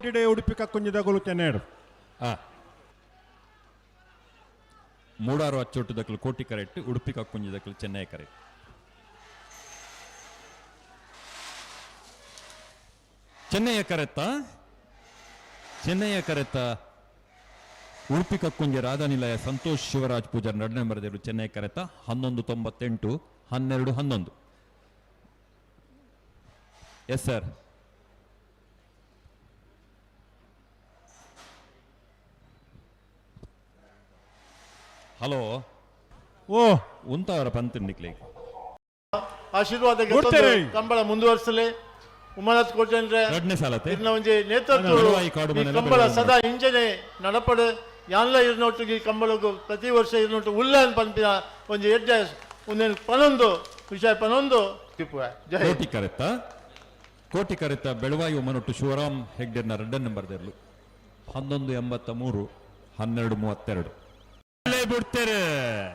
ಕೋಟಿಡೆ ಉಡುಪಿ ಕಕ್ಕುಂಜಿದಗಳು ಚೆನ್ನೈಡು ಮೂಡಾರು ಅಚ್ಚೊಟ್ಟು ಕೋಟಿ correct Udupi ಕಕ್ಕುಂಜಿದಕ್ಕಲು Chennai correct ಚೆನ್ನೈಯ ಕರೆತ್ತ Udupi Kakkunje ರಾಧಾನಿಲಯ Santosh Shivraj Pujar ಎರಡನೇ ಬರೆದಿರು Chennai ಕರೆತ 1198 12 11 yes sir hello ಓ ಉಂತವರ ಪಂತಿರ್ಲಿಕ್ಕೆ ಆಶೀರ್ವಾದ ಕಂಬಳ ಮುಂದುವರಿಸಲಿ ಉಮರಾಜ್ ಕೋಟೆಂದ್ರೆ ಎರಡನೇ ಸಾಲತೆ ಇನ್ನ ಒಂಜಿ ನೇತೃತ್ವ ಕಂಬಳ ಸದಾ ಇಂಜನೆ ನಡಪಡು ಯಾನ್ಲ ಇರ್ನೊಟ್ಟಿಗೆ ಕಂಬಳಗೂ ಪ್ರತಿ ವರ್ಷ ಇರ್ನೊಟ್ಟು ಉಲ್ಲನ್ ಪಂಪಿನ ಒಂಜಿ ಎಡ್ಡೆ ಒಂದೇನು ಪನೊಂದು ವಿಷಯ ಪನೊಂದು ಕೋಟಿ ಕರೆತ ಬೆಳವಾಯಿ ಉಮನೊಟ್ಟು ಶಿವರಾಮ್ ಹೆಗ್ಡೆರ್ನ ಎರಡನೇ ಬರ್ದಿರ್ಲು 1183 1232 ಬಿಡ್ತೇರೆ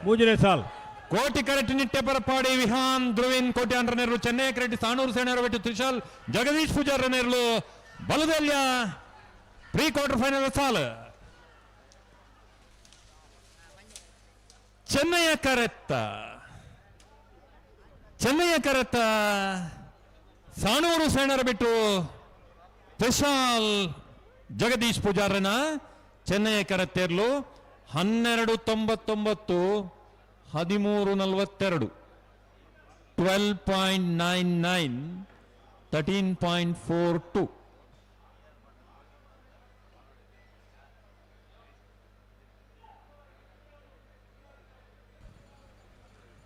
ಮೂಜನೇ ಸಾಲ್ ಕೋಟಿ ಕರೆಕ್ಟ್ ನಿಟ್ಟೆ ಪರಪಾಡಿ ವಿಹಾನ್ ಧ್ರುವಿನ್ ಕೋಟಿ ಅಂಡ್ರನೇರ್ಲು ಚೆನ್ನೈ ಕರೆಕ್ಟ್ ಸಾಣೂರು ಸೇನೆಯರ ಬಿಟ್ಟು ತ್ರಿಶಾಲ್ ಜಗದೀಶ್ ಪೂಜಾರ್ ನೇರ್ಲು ಬಲದಲ್ಯ ಪ್ರೀ ಕ್ವಾರ್ಟರ್ ಫೈನಲ್ ಸಾಲ್ ಚೆನ್ನೈಯ ಕರೆತ್ತ ಸಾಣೂರು ಸೇನರ ಬಿಟ್ಟು ತ್ರಿಶಾಲ್ ಜಗದೀಶ್ ಪೂಜಾರನ ಚೆನ್ನೈಯ ಕರೆತ್ತೇರ್ಲು 1299 1342 12.99 13.42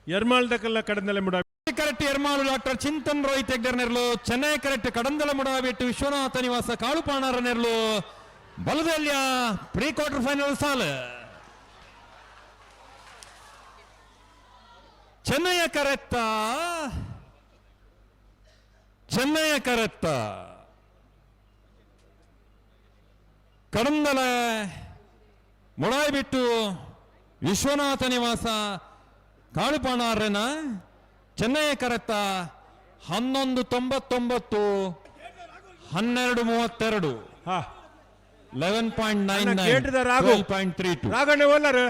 ಎರ್ಮಾಳ್ದಕಲ್ಲ ಕಡಂದಲೆ ಮುಡ ಕರೆಕ್ಟ್ ಎರ್ಮಾಳು ಡಾಕ್ಟರ್ ಚಿಂತನ್ ರೋಹಿತ್ ಹೆಗ್ಡರ್ ನೆರ್ಲು ಚೆನ್ನೈ ಕರೆಕ್ಟ್ ಕಡಂದಲ ಮುಡ ಬಿಟ್ಟು ವಿಶ್ವನಾಥ ನಿವಾಸ ಕಾಳುಪಾಣರ ನೆರ್ಲು ಬಲದಲ್ಯ ಪ್ರೀ ಕ್ವಾರ್ಟರ್ ಫೈನಲ್ ಸಾಲ್ ಚೆನ್ನೈಯ ಕರೆತ್ತ ಕಡಂದಲ ಮುಡಾಯಿ ಬಿಟ್ಟು ವಿಶ್ವನಾಥ ನಿವಾಸ ಕಾಳುಪಾಣಾರನ ಚೆನ್ನೈ ಕರೆತ್ತ 1199 1232 11.99 12.32 ರಾಗಣ್ಣ ಓಲರ್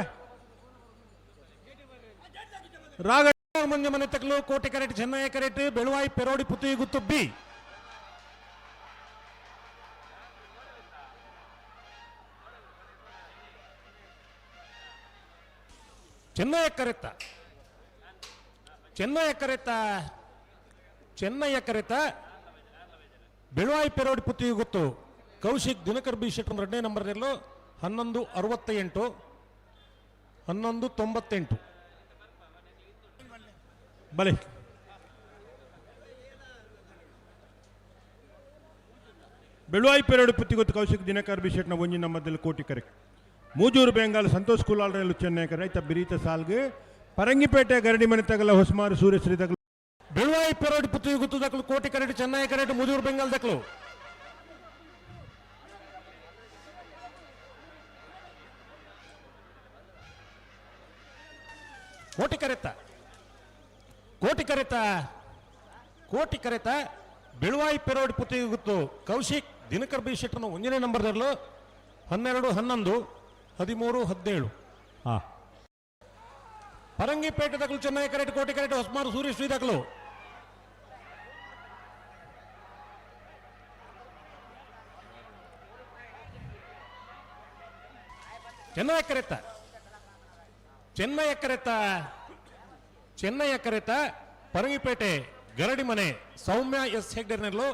ರಾಗಣ್ಣ ಮಂಜ ಮನೆ ತಕ್ಕಲು ಕೋಟೆ ಕರೆಕ್ಟ್ ಚೆನ್ನೈ ಕರೆಕ್ಟ್ ಬೆಳವಾಯಿ ಪೆರೋಡಿ ಪುತ್ತಿ ಗುತ್ತು ಬಿ ಚೆನ್ನೈ ಕರೆತ ಬೆಳವಾಯಿ ಪೆರೋಡಿ ಪುತ್ತಿ ಗುತ್ತು ಕೌಶಿಕ್ ದಿನಕರ್ ಬಿ ಶೆಟ್ಟರ್ ಎರಡನೇ ನಂಬರ್ 1168 1198 ಬಲೆ ಬೆಳವಾಯಿ ಪೆರೋಡಿ ಪುತ್ತಿ ಗೊತ್ತು ಕೌಶಿಕ್ ದಿನಕರ್ ಬಿ ಶೆಟ್ನ ಒಂಜಿ ನಂಬರ್ದಲ್ಲಿ ಕೋಟಿ ಕರೆಕ್ಟ್ ಮೂಜೂರು ಬೆಂಗಾಲ್ ಸಂತೋಷ್ ಕುಲಾಲ್ ಚೆನ್ನೈ ಕರೆಕ್ಟ್ ಬಿರೀತ ಸಾಲ್ಗೆ ಪರಂಗಿಪೇಟೆ ಗರಡಿ ಮನೆ ತಗಲ ಹೊಸಮಾರು ಸೂರ್ಯಶ್ರೀ ತಗಲು ಬೆಳವಾಯಿ ಪೆರೋಡಿ ಪುತ್ತಿ ಗುತ್ತು ದಕ್ಕಲು ಕೋಟಿ ಕರೆಕ್ಟ್ ಚೆನ್ನೈ ಕರೆಕ್ಟ್ ಮೂಜೂರು ಬೆಂಗಾಲ್ ದಕ್ಕಲು ಕೋಟಿ ಕರೆತ ಬೆಳವಾಯಿ ಪೆರೋಡಿ ಪುತ್ತಿ ಗುತ್ತು ಕೌಶಿಕ್ ದಿನಕರ್ ಬಿ ಶೆಟ್ಟರ್ನ ಒಂದನೇ ನಂಬರ್ 12 11 13 17 ಪರಂಗಿಪೇಟೆ ದಕ್ಕಲು ಚೆನ್ನೈ ಕರೆಕ್ಟ್ ಕೋಟಿ ಕರೆಕ್ಟ್ ಹೊಸಮಾರು ಸೂರ್ಯಶ್ರೀ ದಕ್ಕಲು ಚೆನ್ನೈ ಕರೆತ ಪರಂಗಿಪೇಟೆ ಗರಡಿ ಮನೆ ಸೌಮ್ಯ ಎಸ್ ಹೆಗ್ಡರ್ ನೆರಳು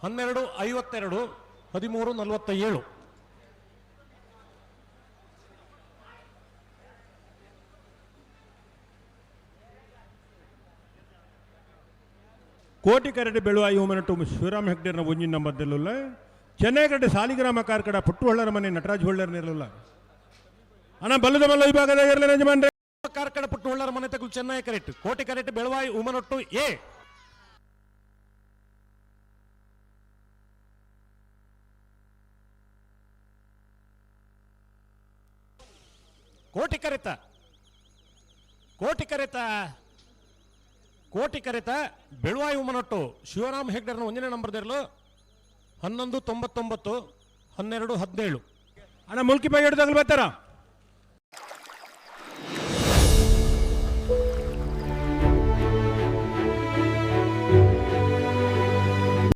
1252 1347 ಕೋಟಿ ಕರಡಿ ಬೆಳುವಾಯಿ ಹೋಮನಟ್ಟು ಶಿವರಾಮ್ ಹೆಗ್ಡೇರ್ನ ಒಂಜಿ ನಂಬರ್ದಲ್ಲ ಚೆನ್ನೈ ಕರಡಿ ಸಾಲಿಗ್ರಾಮ ಕಾರ್ಕಡ ಪುಟ್ಟು ಹೊಳ್ಳರ ಮನೆ ನಟರಾಜ್ ಹೊಳ್ಳರ್ ನಿರಲ್ಲ ಅಣ್ಣ ಬಲ್ಲದ ಮಲ್ಲ ವಿಭಾಗದ ಯಜಮಾನ್ರೆ ಕಾರ್ಕಡ ಪುಟ್ಟು ಹೊಳ್ಳರ ಮನೆ ತಗಲು ಚೆನ್ನೈ ಕರೆಕ್ಟ್ ಕೋಟಿ ಕರೆಕ್ಟ್ ಬೆಳವಾಯಿ ಉಮನೊಟ್ಟು ಎ ಕೋಟಿ ಕರೆತ ಬೆಳವಾಯಿ ಉಮನೊಟ್ಟು ಶಿವರಾಮ್ ಹೆಗ್ಡರ್ನ ಒಂದನೇ ನಂಬರ್ 12 11 99 12 17. ಅಣ್ಣ ಮುಲ್ಕಿ ಬಾಯಿ ಹಿಡ್ದಾಗಲು ಬರ್ತಾರ